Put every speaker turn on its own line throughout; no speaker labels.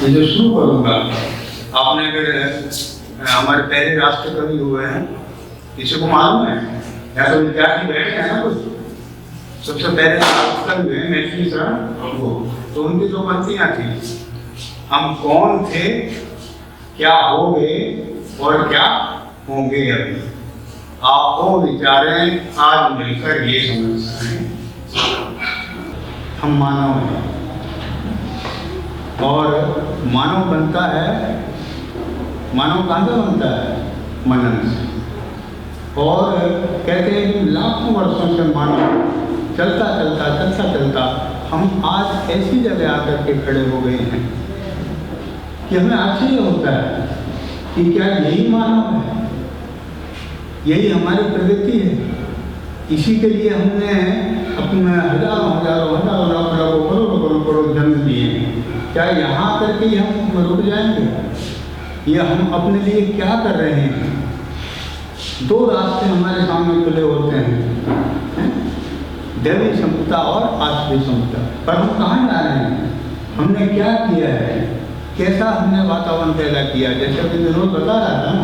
ये जो शुरू करूँगा, आपने अगर हमारे पहले राष्ट्र कवि हुए हैं, किसी को मालूम है? या तो विद्यार्थी बैठे हैं ना कुछ, सबसे पहले राष्ट्र कवि हुए मैथिली शरण वो, तो उनकी जो पंक्तियाँ थी, हम कौन थे, क्या हो गए और क्या होंगे अभी, आपको विचारें आज मिलकर ये समझ। हम मानव हैं और मानव बनता है, मानव कहाँ से बनता है? मनन से। और कहते हैं कि लाखों वर्षों से मानव चलता चलता चलता चलता हम आज ऐसी जगह आकर के खड़े हो गए हैं कि हमें आश्चर्य होता है कि क्या यही मानव है, यही हमारी प्रगति है। इसी के लिए हमने अपने हजारों हजारों हजारों लाखों लाखों करोड़ों करोड़ों करोड़ जन्म दिए। क्या यहाँ करके ही हम रुक जाएंगे? ये हम अपने लिए क्या कर रहे हैं? दो रास्ते हमारे सामने खुले होते हैं, दैवी समता और आश्रय समता। पर हम कहाँ जा रहे हैं? हमने क्या किया है? कैसा हमने वातावरण पैदा किया? जैसे अभी विनोद बता रहा था ना,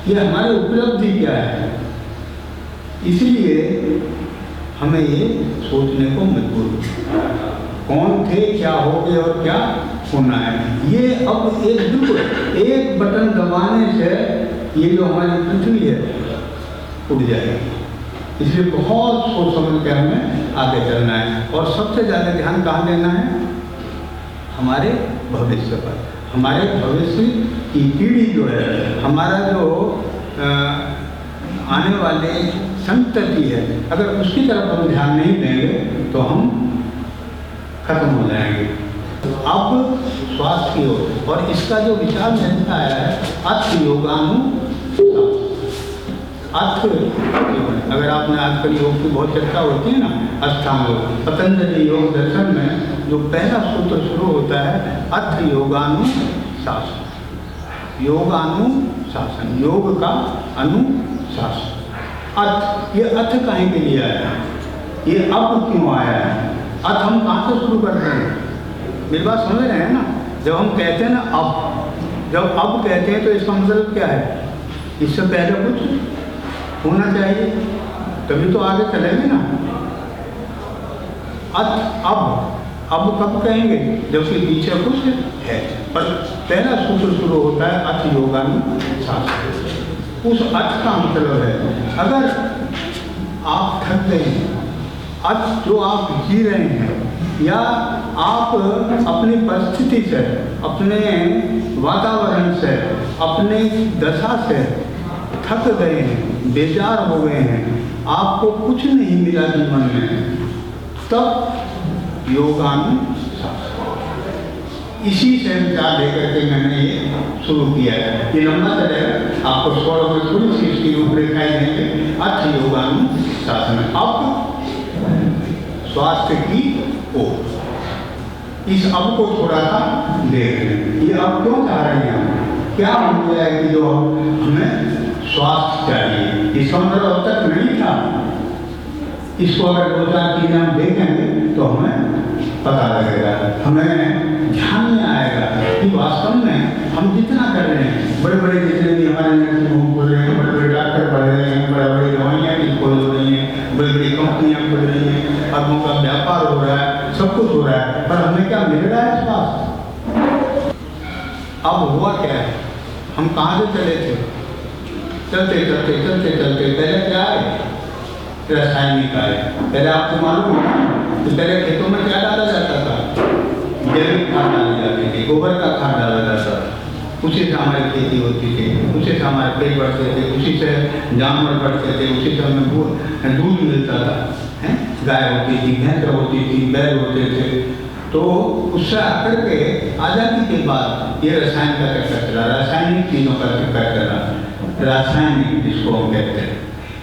ये हमारी उपलब्धि क्या है? इसलिए हमें ये सोचने को मजबूर, कौन थे, क्या हो गए और क्या होना है। ये अब एक बिल्कुल एक बटन दबाने से ये जो हमारी पृथ्वी है उड़ जाएगी। इसलिए बहुत सोच समझ कर हमें आगे चलना है और सबसे ज़्यादा ध्यान कहाँ देना है? हमारे भविष्य पर। हमारे भविष्य की पीढ़ी जो है, हमारा जो आने वाले संतति है, अगर उसकी तरफ हम ध्यान नहीं देंगे तो हम खत्म हो जाएंगे। अब स्वास्थ्य की ओर, और इसका जो विचार मिलता है अर्थ योगानु अर्थ। अगर आपने आजकल योग की बहुत चर्चा होती है ना, अष्टांग योग, पतंजलि योग दर्शन में जो पहला सूत्र शुरू होता है अर्थ योगानुशासन। योगानुशासन, योग का अनुशासन। अर्थ, ये अर्थ काहे के लिए आया? ये अब क्यों आया है? अर्थ हम कहाँ से शुरू करते हैं? मेरी बात समझ रहे हैं ना? जब हम कहते हैं ना अब, जब अब कहते हैं तो इसका मतलब क्या है? इससे पहले कुछ होना चाहिए, तभी तो आगे चलेंगे ना। अर्थ अब कब कहेंगे? जबकि पीछे कुछ है। पर पहला सूत्र शुरू होता है अर्थ योगानुशासन। उस अर्थ का मतलब है, अगर आप थक गए हैं, अर्थ जो आप जी रहे हैं, या आप अपनी परिस्थिति से, अपने वातावरण से, अपने दशा से थक गए हैं, बेजार हो गए हैं, आपको कुछ नहीं मिला जीवन में, तब योगानुशासन। इसी से विचार लेकर के मैंने ये शुरू किया है। ये लंबा चलेगा, आपको थोड़ा में थोड़ी सी इसकी रूपरेखाएं देंगे। अर्थ योगानुशासन। अब स्वास्थ्य की ओर, इस अब को थोड़ा सा देख लें। ये अब क्यों चाह रहे हैं हम? क्या हो गया है कि जो हमें स्वास्थ्य चाहिए? इसका मतलब अब तक नहीं था। इसको अगर 2-4 चीजें हम देखेंगे तो हमें पता लगेगा, हमें ध्यान में आएगा कि वास्तव में हम जितना कर रहे हैं, बड़े बड़े जितने भी हमारे नर्सिंग होम खोल रहे हैं, बड़े बड़े डॉक्टर बढ़ रहे हैं, बड़े बड़े दवाइयाँ भी खोल रही हैं, बड़ी बड़ी कंपनियाँ खुल रही हैं, अरबों का व्यापार हो रहा है, सब कुछ हो रहा है, पर हमें क्या मिल रहा है इस पास? अब हुआ क्या है? हम कहाँ से चले थे? चलते चलते चलते चलते पहले क्या है? रासायनिक आए। पहले आपको मालूम है तो पहले खेतों में क्या डाला जाता था? जैविक खाद डाली जाती थी, गोबर का खाद डाला जाता था। उसी से हमारी खेती होती थी, उसी से हमारे पेट बढ़ते थे, उसी से जानवर बढ़ते थे, उसी से हमें दूध मिलता था, है? गाय होती थी, भैंस होती थी, बैल होते थे। तो उससे आकर के आज़ादी के बाद ये रसायन का चक्कर चला, रासायनिक चीज़ों का चक्कर चला, रासायनिक जिसको हम कहते हैं।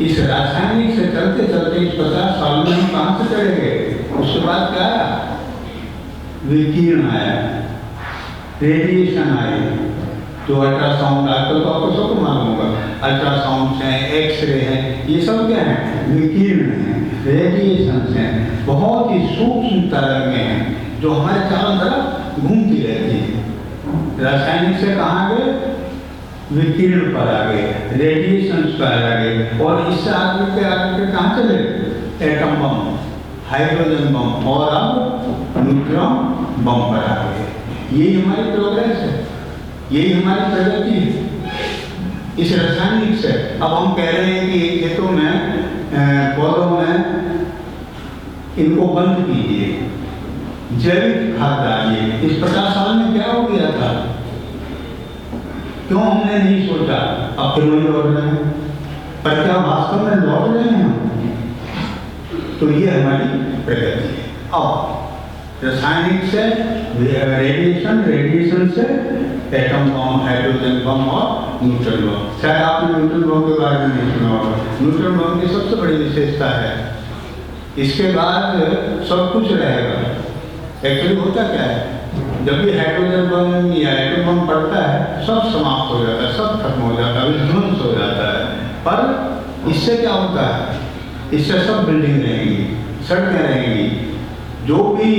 इस रासायनिक से चलते चलते इस 50 साल में हम कहाँ से चले गए? उसके बाद क्या आया? विकिरण आया, रेडिएशन आए, जो अल्ट्रासाउंड, आजकल तो आपको सबको मालूम होगा, अल्ट्रासाउंड है, एक्सरे है, ये सब क्या है? विकिरण है, रेडिएशन है, बहुत ही सूक्ष्म तरंगें हैं जो हमारे चारों तरफ घूमती रहती है। रासायनिक से कहाँ गए? विकिरण पर आ गए, रेडिएशन पर आ गए, और इससे आगे कहाँ चले? एटम बम, हाइड्रोजन बम, और अब न्यूट्रॉन बम पर आ गए। यही हमारी प्रोग्रेस है, यही हमारी प्रगति है इस रासायनिक से। अब हम कह रहे हैं कि खेतों में, पौधों में इनको बंद कीजिए, जैविक खाद डालिए। इस 50 साल में क्या हो गया था? क्यों हमने नहीं सोचा? अब फिर वही लौट रहे हैं। पर क्या वास्तव में लौट रहे हैं हम? तो ये हमारी प्रगति है। अब रासायनिक से रेडिएशन, रेडिएशन से एटम बम, हाइड्रोजन बम और न्यूट्रॉन बम। शायद आपने न्यूट्रॉन बम के बारे में नहीं सुना होगा। न्यूट्रॉन बम की सबसे बड़ी विशेषता है, इसके बाद सब कुछ रहेगा। एक्चुअली होता क्या है, जब भी हाइड्रोजन बम या एटम बम पड़ता है, सब समाप्त हो जाता है, सब खत्म हो जाता है, विध्वंस हो जाता है। पर इससे क्या होता है? इससे सब बिल्डिंग रहेंगी, सड़कें रहेंगी, जो भी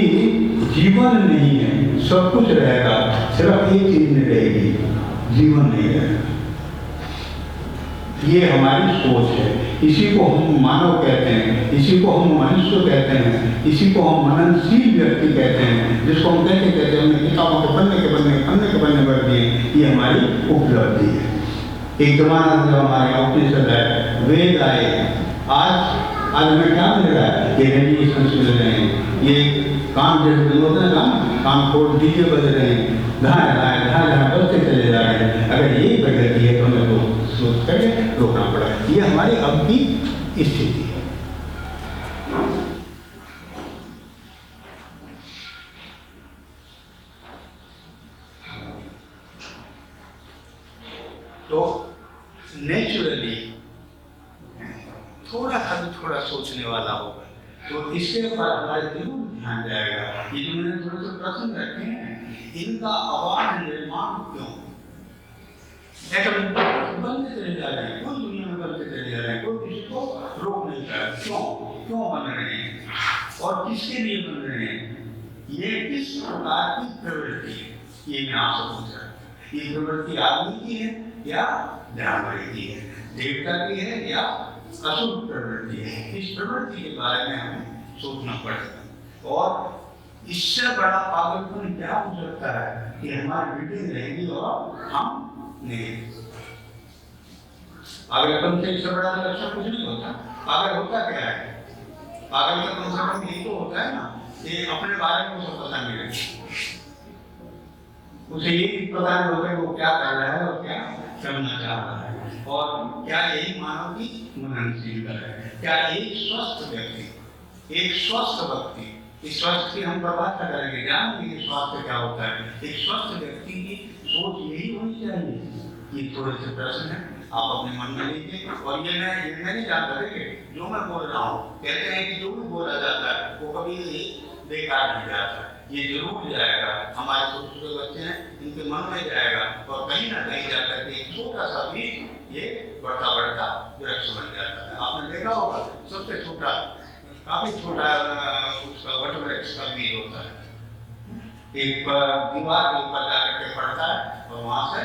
जीवन नहीं है सब कुछ रहेगा। सिर्फ एक चीज नहीं रहेगी, जीवन नहीं रहेगा। ये हमारी सोच है। इसी को हम मानव कहते हैं, इसी को हम मनुष्य कहते हैं, इसी को हम मननशील व्यक्ति कहते हैं, जिसको हम कहते हैं हमने किताबों के पन्ने भर दिए। ये हमारी उपलब्धि है। एक जमाना जब हमारे उपनिषद है, वेद आए, आज हमें क्या मिल रहा है? ये रेडिएशन मिल रहे हैं, ये काम जैसे होता है ना, काम खोल डीजे बज रहे हैं, जहाँ बजते चले जा रहे हैं। अगर यही प्रगति है तो हमें तो सोच करके रोकना पड़ा। ये हमारी अब की स्थिति है। तो नेचुरली थोड़ा सोचने वाला होगा तो इसके ऊपर हमारे जरूर ध्यान जाएगा। ये जो मैंने थोड़े से प्रश्न रखे हैं, इनका अवाढ निर्माण क्यों? एटम बनते चले जा रहे हैं, कुछ दुनिया में बनते चले जा रहे हैं, कोई किसी को रोक नहीं कर रहा। क्यों बन रहे हैं और किसके लिए बन रहे हैं? ये किस प्रकार की प्रवृत्ति है? ये मैं आपसे पूछ रहा हूँ। ये प्रवृत्ति आदमी की है या जानवर की है, देवता की है या असुर प्रवृत्ति है? इस प्रवृत्ति के बारे में हमें सोचना पड़ेगा। और इससे बड़ा पागलपन क्या हो सकता है कि हमारी मीटिंग रहेगी और हम नहीं। पागलपन से इससे बड़ा लक्षण कुछ नहीं होता। पागल होता क्या है? पागल का कम से कम यही तो होता है ना कि अपने बारे में उसे पता नहीं रहता, उसे ये पता नहीं होता कि वो क्या कर रहा है और क्या करना चाह रहा है, और क्या यही मानव की मननशीलता है? क्या एक स्वस्थ व्यक्ति, एक स्वस्थ व्यक्ति, इस स्वास्थ्य की हम बात करेंगे, जानेंगे स्वास्थ्य क्या होता है। एक स्वस्थ व्यक्ति की सोच यही होनी चाहिए। ये थोड़े से प्रश्न है, आप अपने मन में लीजिए। और ये मैं नहीं जानता, देखिए जो मैं बोल रहा हूँ, कहते हैं कि जो भी बोला जाता है वो कभी बेकार नहीं जाता, ये जरूर जाएगा। हमारे छोटे छोटे बच्चे हैं, इनके मन में जाएगा और कहीं ना कहीं जाकर के एक छोटा सा बीज ये बढ़ता बढ़ता वृक्ष बन जाता है। आपने देखा होगा सबसे छोटा, काफी छोटा उसका वट वृक्ष का बीज होता है, एक दीवार के ऊपर जाकर के पड़ता है और वहां से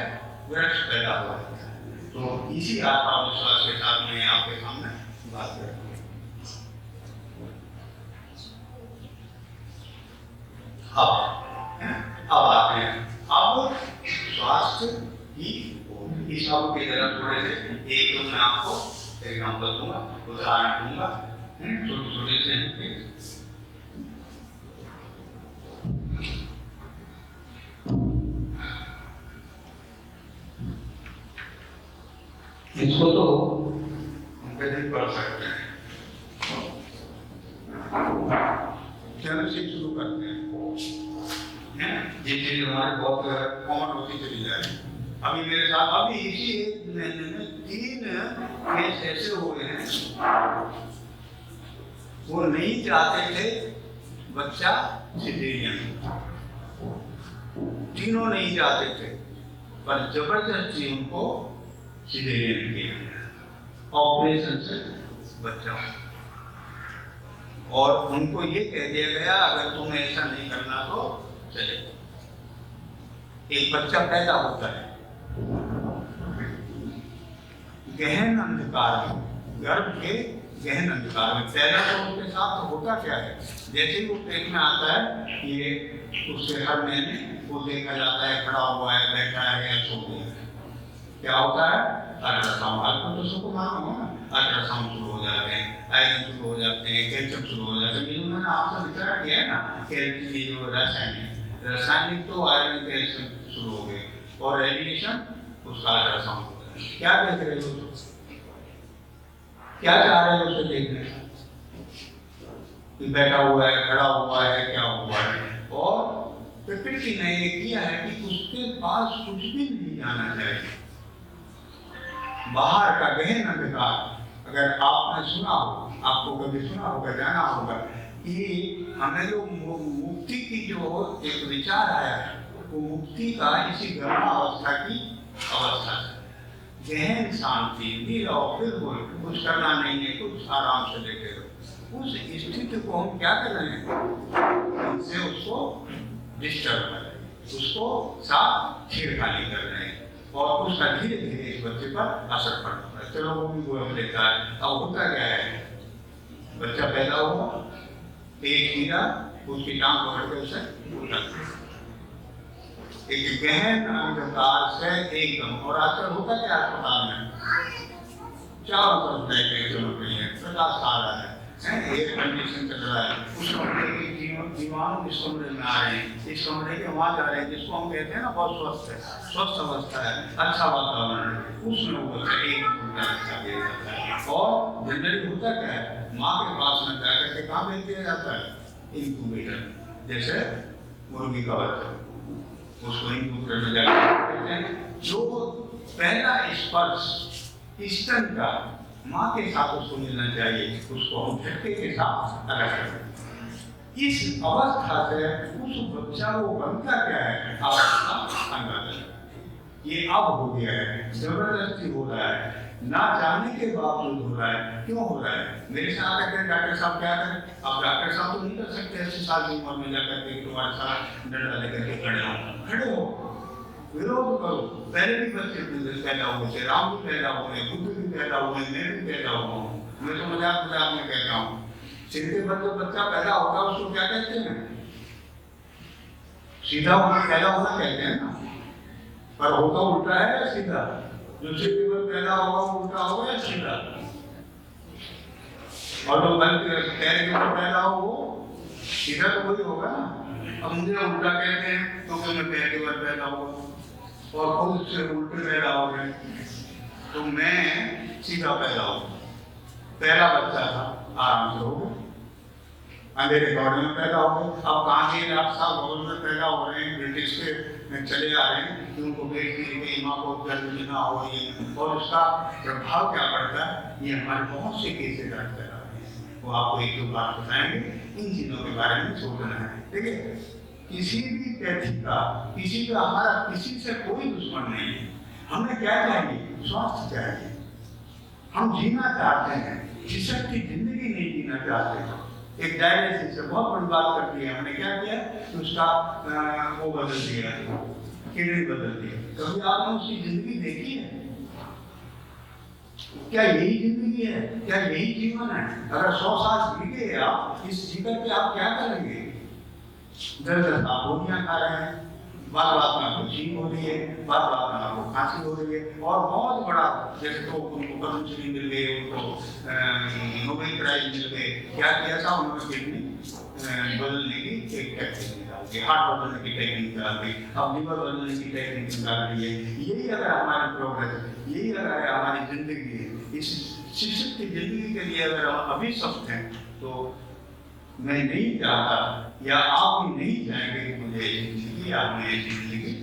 वृक्ष पैदा हो जाता है। तो इसी आत्मविश्वास के साथ मैं आपके सामने बात कर रहा हूँ। अब आते हैं अब स्वास्थ्य की इस सब के तरफ थोड़े से एक तो मैं आपको एग्जाम्पल दूंगा, उदाहरण दूंगा छोटे छोटे से। इसको तो हम कैसे पढ़ सकते हैं, चलो से शुरू करते हैं। ये चीज हमारे बहुत कॉमन होती चली जा रही है। अभी मेरे साथ अभी इसी महीने में 3 केस ऐसे हुए हैं, वो नहीं चाहते थे बच्चा सिजेरियन, तीनों नहीं चाहते थे, पर जबरदस्ती उनको सिजेरियन किया गया, ऑपरेशन से बच्चा। और उनको ये कह दिया गया अगर तुम्हें ऐसा नहीं करना तो चले। एक बच्चा पैदा होता है गहन अंधकार में, गर्भ के गहन अंधकार में। पैदा तो उसके साथ तो होता क्या है, जैसे ही वो पेट में आता है ये उससे हर महीने वो देखा जाता है खड़ा हुआ है, बैठा है या सो गया। क्या होता है, अल्ट्रासाउंड, आपको तो सबको मालूम है ना, अल्ट्रासाउंड शुरू हो जाते हैं, आयरन शुरू हो जाते हैं, कैल्शियम शुरू हो जाते हैं। ये मैंने आपसे विचार किया है ना, कैल्शियम जो रासायनिक तो आयरन कैल्शियम शुरू हो गए, और रेडिएशन उसका अल्ट्रासाउंड होता है। क्या देख रहे हो, क्या चाह रहे हो उसे देखने, कि बैठा हुआ है, खड़ा हुआ है, क्या हुआ है। और प्रकृति ने ये किया है कि उसके पास कुछ भी नहीं जाना चाहिए, बाहर का गहन अंधकार। अगर आपने सुना हो, आपको कभी सुना होगा, जाना होगा कि हमें जो मुक्ति की जो एक विचार आया है, वो मुक्ति का इसी गर्भावस्था की अवस्था है। गहन शांति, नीरव, बिल्कुल कुछ करना नहीं है, कुछ आराम से लेटे रहो। उस स्थिति को हम क्या कर रहे हैं, हमसे उसको डिस्टर्ब कर रहे हैं, उसको साथ छेड़खानी कर रहे हैं, और उसका धीरे धीरे इस बच्चे पर असर पड़ता है। चलो वो भी गोद लेता है। अब होता क्या है, बच्चा पैदा हुआ, एक कीड़ा उसकी टांग पकड़ के उसे उठा, एक गहन अंधकार से एकदम। और आजकल होता क्या अस्पताल में, चारों तरफ लाइटें चल रही है, प्रकाश आ रहा है, एयर कंडीशन चल रहा है, उस कमरे के जीवाणु इस कमरे में आ रहे हैं, इस कमरे के वहाँ जा रहे हैं, जिसको हम कहते हैं ना बहुत स्वस्थ है, स्वस्थ अवस्था है, अच्छा वातावरण है, उसमें वो बच्चा एक घंटा अच्छा दे जाता है। और जनरली होता क्या है, माँ के पास में जाकर के कहाँ भेज दिया जाता है, इंक्यूबेटर, जैसे मुर्गी का बच्चा, उसको इंक्यूबेटर में जाकर देते हैं। जो पहला स्पर्श स्तन का माँ के साथ उसको मिलना चाहिए, उसको हम झटके के साथ अलग करें। इस अवस्था से उस बच्चा को बनता क्या है, आपका अंदाजा ये अब हो गया है, जबरदस्ती हो रहा है, ना जाने के बावजूद हो रहा है। क्यों हो रहा है, मेरे साथ आकर डॉक्टर साहब क्या करें, अब डॉक्टर साहब तो नहीं कर सकते 80 साल की उम्र में जाकर के तुम्हारे साथ डंडा लेकर के खड़े हो, विरोध करो। पहले भी बच्चे पैदा हुए थे, राम भी पैदा हुए, बुद्ध भी पैदा हुए, मैं भी पैदा हुआ हूँ। मैं तो मजाक में कहता हूँ, सीधे पर जो बच्चा पैदा होगा उसको क्या कहते हैं, सीधा पैदा होना कहते हैं ना, पर होगा उल्टा है या सीधा, जो सीधे पर पैदा होगा वो उल्टा होगा या सीधा, और जो पैर के ऊपर पैदा हो वो सीधा तो वही होगा ना। अब मुझे उल्टा कहते हैं तो मैं पैर के ऊपर पैदा हुआ और खुद से उल्टे पैदा हो गए, तो मैं सीधा पैदा हो। पहला बच्चा था, आराम से हो गया, अंधेरे कमरे में पैदा हो गए। अब कहाँ से 8 साल भवन में पैदा हो रहे हैं, ब्रिटिश के चले आ रहे हैं कि उनको बेटी की माँ को जन्म देना हो, ये और उसका प्रभाव क्या पड़ता है, ये हमारे बहुत से केसेस दर्ज करा रहे हैं। वो आपको एक दो बात बताएंगे, इन चीजों के बारे में सोचना है। ठीक है, किसी भी पैथी का, किसी का, हमारा किसी से कोई दुश्मन नहीं है। हमें क्या चाहिए, स्वास्थ्य चाहिए। हम जीना चाहते हैं, जिसक की जिंदगी नहीं जीना चाहते। एक डायलिसिस से बहुत बड़ी बात कर दी है, हमने क्या किया, उसका वो बदल दिया, किडनी बदल दिया। कभी आपने उसकी जिंदगी देखी है, क्या यही जिंदगी है, क्या यही जीवन है? अगर 100 साल जी गए आप, इस जीवन पे आप क्या करेंगे? दर्द आप गोलियां खा रहे हैं, बात बात में आपको छींक हो रही है, बात बात में आपको खांसी हो रही है, और बहुत बड़ा, जैसे तो उनको पद्मश्री मिल गए, उनको नोबेल प्राइज मिल गए। क्या किया था उन्होंने, किडनी बदलने की एक टेक्निक निकाल दी, हार्ट बदलने की टेक्निक निकाल दी, अब लिवर बदलने की टेक्निक निकाल दी है। यही अगर हमारी प्रोग्रेस, यही अगर हमारी जिंदगी है, इस शिक्षित की जिंदगी के लिए अगर हम अभी स्वस्थ हैं, तो मैं नहीं चाहता, या आप भी नहीं चाहेंगे कि मुझे ऐसी जिंदगी, आपने ऐसी जिंदगी